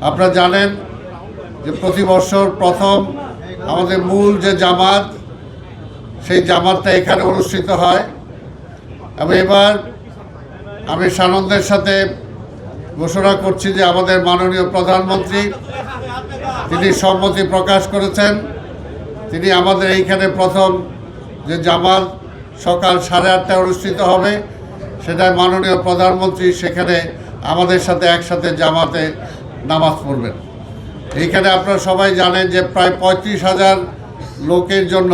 আপনারা জানেন যে প্রতি বছর প্রথম আমাদের মূল যে জামাত, সেই জামাতটা এখানে অনুষ্ঠিত হয়। এবং এবার আমি সানন্দের সাথে ঘোষণা করছি যে আমাদের মাননীয় প্রধানমন্ত্রী তিনি সম্মতি প্রকাশ করেছেন। তিনি আমাদের এইখানে প্রথম যে জামাত সকাল 8:30টায় অনুষ্ঠিত হবে, সেটা মাননীয় প্রধানমন্ত্রী সেখানে আমাদের সাথে একসাথে জামাতে নামাজ পড়বেন। এইখানে আপনারা সবাই জানেন যে প্রায় 35,000 লোকের জন্য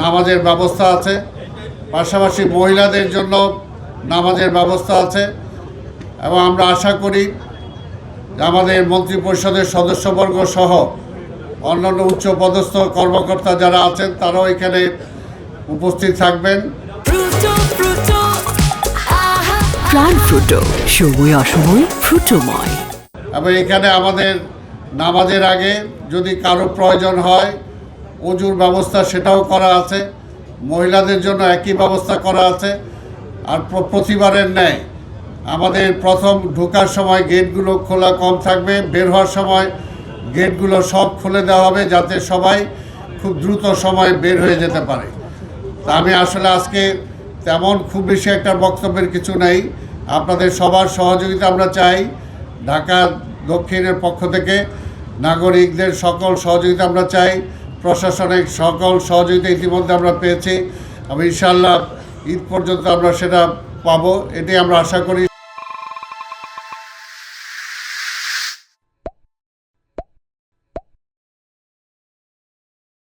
নামাজের ব্যবস্থা আছে, পাশাপাশি মহিলাদের জন্য নামাজের ব্যবস্থা আছে। এবং আমরা আশা করি যে আমাদের মন্ত্রিপরিষদের সদস্যবর্গ সহ অন্যান্য উচ্চপদস্থ কর্মকর্তা যারা আছেন তারাও এখানে উপস্থিত থাকবেন। প্রাণ ফ্রুটো, সময় অসময় ফ্রুটোময়। এবং এখানে আমাদের নামাজের আগে যদি কারো প্রয়োজন হয় ওযুর ব্যবস্থা সেটাও করা আছে, মহিলাদের জন্য একই ব্যবস্থা করা আছে। আর প্রতিবারের ন্যায় আমাদের প্রথম ঢোকার সময় গেটগুলো খোলা কম থাকবে, বের হওয়ার সময় গেটগুলো সব খুলে দেওয়া হবে যাতে সবাই খুব দ্রুত সময় বের হয়ে যেতে পারে। তা আমি আসলে আজকে তেমন খুব বেশি একটা বক্তব্যের কিছু নেই, আপনাদের সবার সহযোগিতা আমরা চাই। ঢাকা দক্ষিণের পক্ষ থেকে নাগরিকদের সকল সহযোগিতা আমরা চাই, প্রশাসনিক সকল সহযোগিতা ইতিমধ্যে আমরা পেয়েছি এবং ইনশাআল্লাহ ঈদ পর্যন্ত আমরা সেটা পাবো, এটাই আমরা আশা করি।